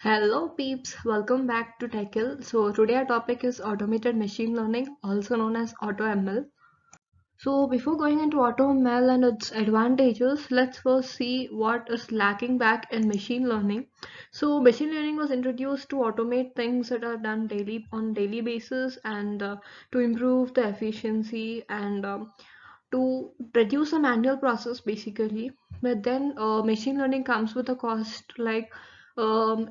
Hello peeps, welcome back to Techill. So today our topic is automated machine learning, also known as AutoML. So before going into AutoML and its advantages, let's first see what is lacking back in machine learning. So machine learning was introduced to automate things that are done daily on daily basis and to improve the efficiency and to reduce the manual process basically. But then machine learning comes with a cost, like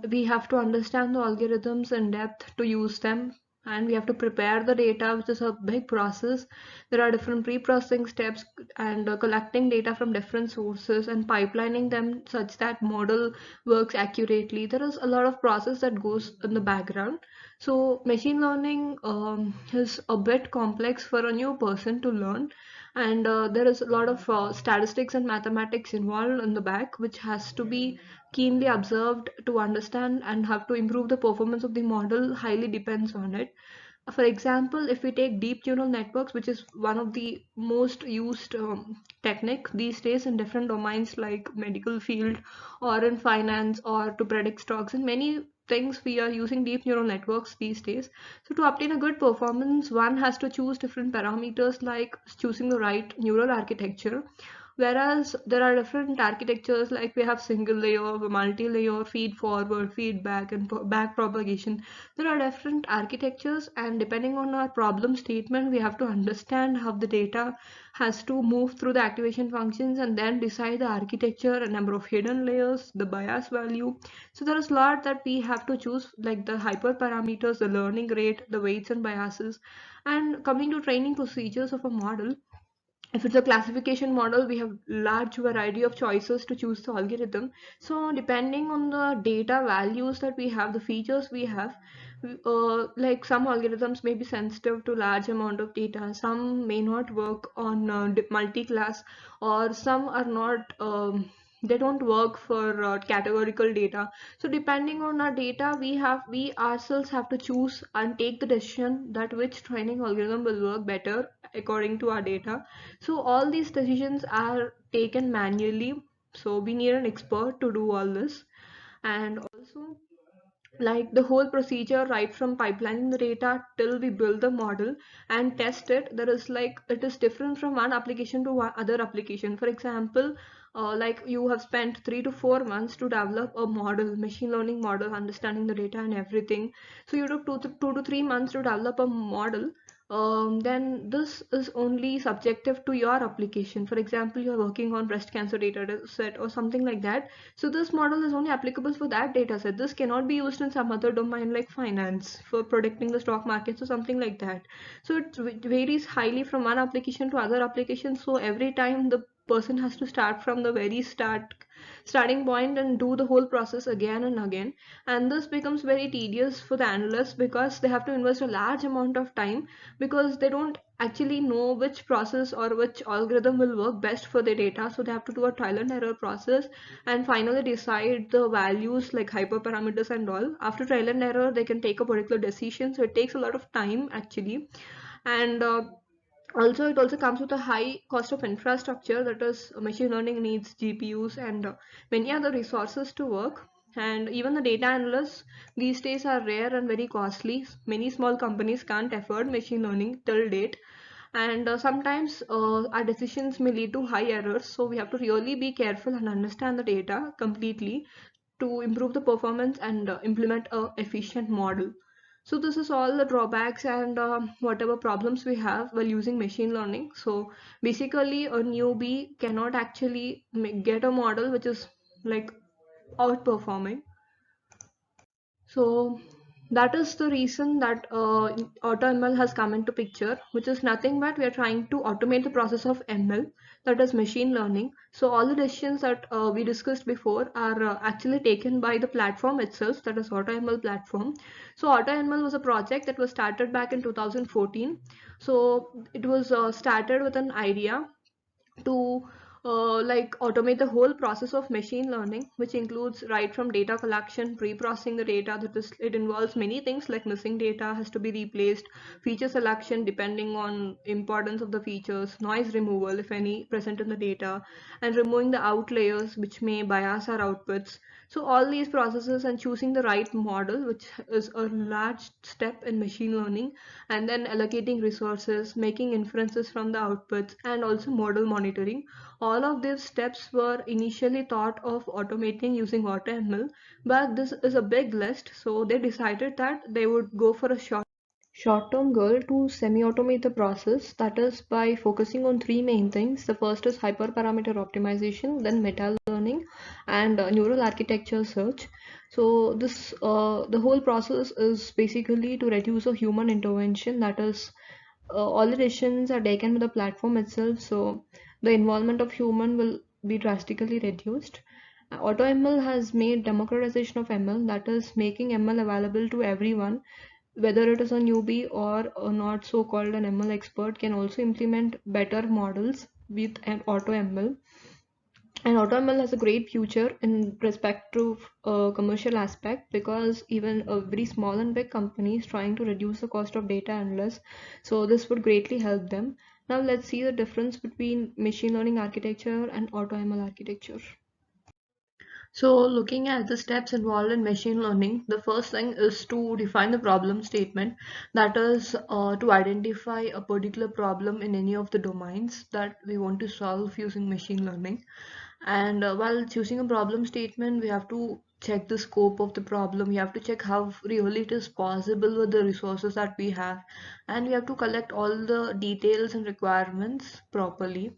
we have to understand the algorithms in depth to use them, and we have to prepare the data, which is a big process. There are different pre-processing steps and collecting data from different sources and pipelining them such that model works accurately. There is a lot of process that goes in the background. So machine learning is a bit complex for a new person to learn, and there is a lot of statistics and mathematics involved in the back, which has to be keenly observed to understand, and have to improve the performance of the model highly depends on it. For example, if we take deep neural networks, which is one of the most used technique these days in different domains like medical field or in finance or to predict stocks and many things, we are using deep neural networks these days. So to obtain a good performance, one has to choose different parameters like choosing the right neural architecture. Whereas there are different architectures, like we have single layer, multi-layer, feed forward, feedback, and back propagation. There are different architectures, and depending on our problem statement, we have to understand how the data has to move through the activation functions and then decide the architecture, a number of hidden layers, the bias value. So there is a lot that we have to choose, like the hyperparameters, the learning rate, the weights and biases. And coming to training procedures of a model, if it's a classification model, we have large variety of choices to choose the algorithm. So depending on the data values that we have, the features we have, like some algorithms may be sensitive to large amount of data, some may not work on multi-class, or some are not they don't work for categorical data. So depending on our data, we ourselves have to choose and take the decision that which training algorithm will work better according to our data. So all these decisions are taken manually, so we need an expert to do all this. And also, like the whole procedure, right from pipelining the data till we build the model and test it, there is like it is different from one application to other application. For example, like you have spent 3 to 4 months to develop a model, machine learning model, understanding the data and everything. So you took 2 to 3 months to develop a model. Then this is only subjective to your application. For example, you're working on breast cancer data set or something like that. So this model is only applicable for that data set. This cannot be used in some other domain like finance for predicting the stock markets or something like that. So it varies highly from one application to other application. So every time the person has to start from the very starting point and do the whole process again and again. And this becomes very tedious for the analysts because they have to invest a large amount of time, because they don't actually know which process or which algorithm will work best for the data. So they have to do a trial and error process and finally decide the values like hyperparameters and all. After trial and error, they can take a particular decision. So it takes a lot of time actually. And also it also comes with a high cost of infrastructure, that is machine learning needs GPUs and many other resources to work. And even the data analysts these days are rare and very costly. Many small companies can't afford machine learning till date, and sometimes our decisions may lead to high errors, so we have to really be careful and understand the data completely to improve the performance and implement a efficient model. So this is all the drawbacks and whatever problems we have while using machine learning. So basically a newbie cannot actually get a model which is like outperforming. So that is the reason that AutoML has come into picture, which is nothing but we are trying to automate the process of ML, that is machine learning. So all the decisions that we discussed before are actually taken by the platform itself, that is AutoML platform. So AutoML was a project that was started back in 2014. So it was started with an idea to like automate the whole process of machine learning, which includes right from data collection, pre-processing the data, that is, it involves many things like missing data has to be replaced, feature selection depending on importance of the features, noise removal if any present in the data, and removing the outliers which may bias our outputs. So all these processes and choosing the right model, which is a large step in machine learning, and then allocating resources, making inferences from the outputs, and also model monitoring. All of these steps were initially thought of automating using AutoML, but this is a big list, so they decided that they would go for a short-term goal to semi-automate the process, that is by focusing on three main things. The first is hyperparameter optimization, then meta learning, and neural architecture search. So the whole process is basically to reduce a human intervention, that is all the decisions are taken by the platform itself, so the involvement of human will be drastically reduced. AutoML has made democratization of ML, that is making ML available to everyone, whether it is a newbie or a not so called an ML expert can also implement better models with an AutoML. And AutoML has a great future in respect to commercial aspect, because even a very small and big companies trying to reduce the cost of data analysts, so this would greatly help them. Now let's see the difference between machine learning architecture and AutoML architecture. So looking at the steps involved in machine learning, the first thing is to define the problem statement. That is to identify a particular problem in any of the domains that we want to solve using machine learning. And while choosing a problem statement, we have to check the scope of the problem. We have to check how really it is possible with the resources that we have. And we have to collect all the details and requirements properly.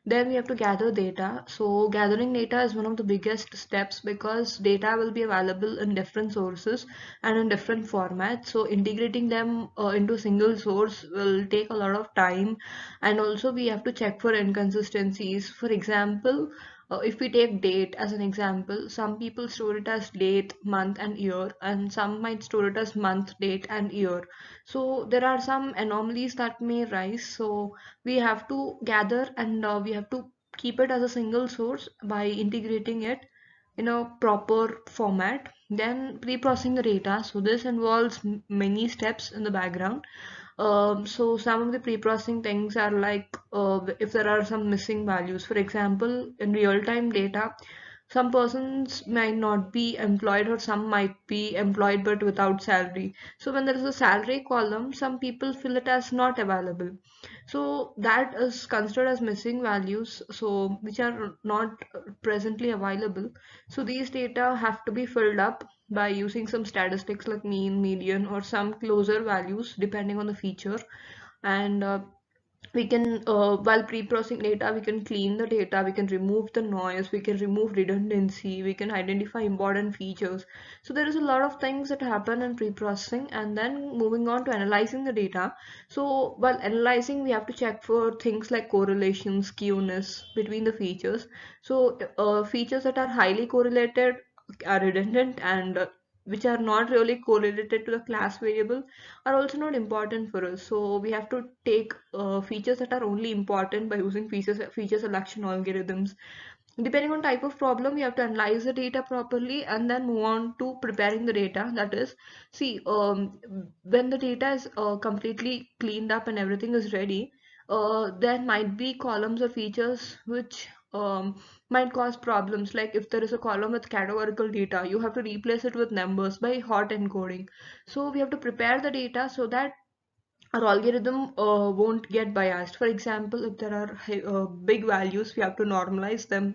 Then we have to gather data. So gathering data is one of the biggest steps, because data will be available in different sources and in different formats. So integrating them into a single source will take a lot of time, and also we have to check for inconsistencies. For example, if we take date as an example, some people store it as date, month, and year, and some might store it as month, date, and year. So there are some anomalies that may rise. So we have to gather, and we have to keep it as a single source by integrating it in a proper format. Then pre-processing the data. So this involves many steps in the background. So some of the pre-processing things are like if there are some missing values. For example, in real-time data, some persons might not be employed, or some might be employed but without salary. So when there is a salary column, some people fill it as not available. So that is considered as missing values, so which are not presently available. So these data have to be filled up by using some statistics like mean, median, or some closer values depending on the feature. And we can while pre-processing data, we can clean the data, we can remove the noise, we can remove redundancy, we can identify important features. So there is a lot of things that happen in pre-processing, and then moving on to analyzing the data. So while analyzing, we have to check for things like correlation, skewness between the features. So features that are highly correlated are redundant, and which are not really correlated to the class variable are also not important for us. So we have to take features that are only important by using feature selection algorithms. Depending on type of problem, we have to analyze the data properly and then move on to preparing the data. That is, see, when the data is completely cleaned up and everything is ready, there might be columns or features which might cause problems. Like if there is a column with categorical data, you have to replace it with numbers by hot encoding. So we have to prepare the data so that our algorithm won't get biased. For example, if there are big values, we have to normalize them,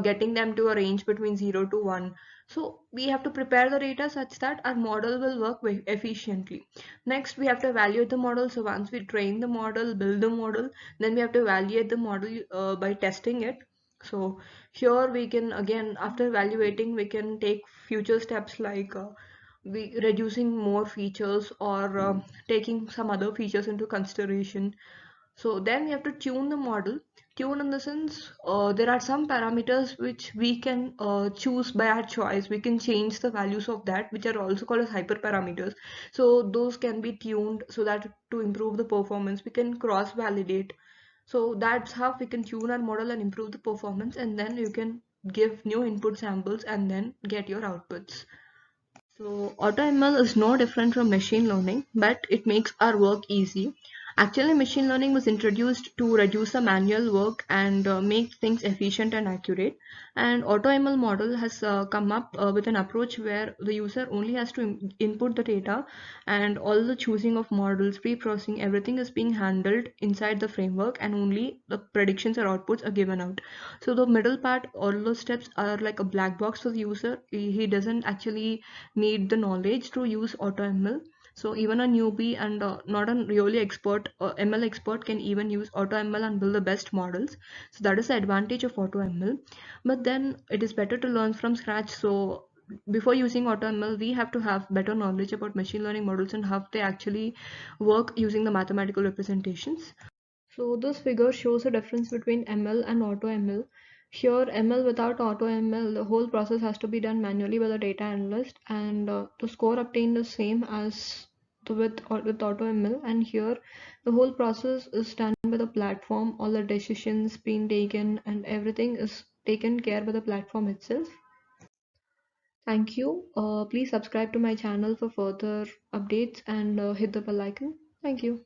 getting them to a range between 0 to 1. So we have to prepare the data such that our model will work very efficiently. Next, we have to evaluate the model. So once we train the model, build the model, then we have to evaluate the model by testing it. So here we can, again, after evaluating, we can take future steps like we reducing more features, or taking some other features into consideration. So then we have to tune the model. Tune in the sense, there are some parameters which we can choose by our choice. We can change the values of that, which are also called as hyperparameters. So those can be tuned so that to improve the performance. We can cross validate. So that's how we can tune our model and improve the performance, and then you can give new input samples and then get your outputs. So AutoML is no different from machine learning, but it makes our work easy. Actually, machine learning was introduced to reduce the manual work and make things efficient and accurate. And AutoML model has come up with an approach where the user only has to input the data, and all the choosing of models, pre-processing, everything is being handled inside the framework, and only the predictions or outputs are given out. So the middle part, all those steps are like a black box for the user. He doesn't actually need the knowledge to use AutoML. So even a newbie and not a really expert ML expert can even use AutoML and build the best models. So that is the advantage of AutoML. But then it is better to learn from scratch. So before using AutoML, we have to have better knowledge about machine learning models and how they actually work using the mathematical representations. So this figure shows the difference between ML and AutoML. Here, ML without AutoML, the whole process has to be done manually by the data analyst, and the score obtained is same as with AutoML. And here, the whole process is done by the platform. All the decisions being taken and everything is taken care by the platform itself. Thank you. Please subscribe to my channel for further updates and hit the bell icon. Thank you.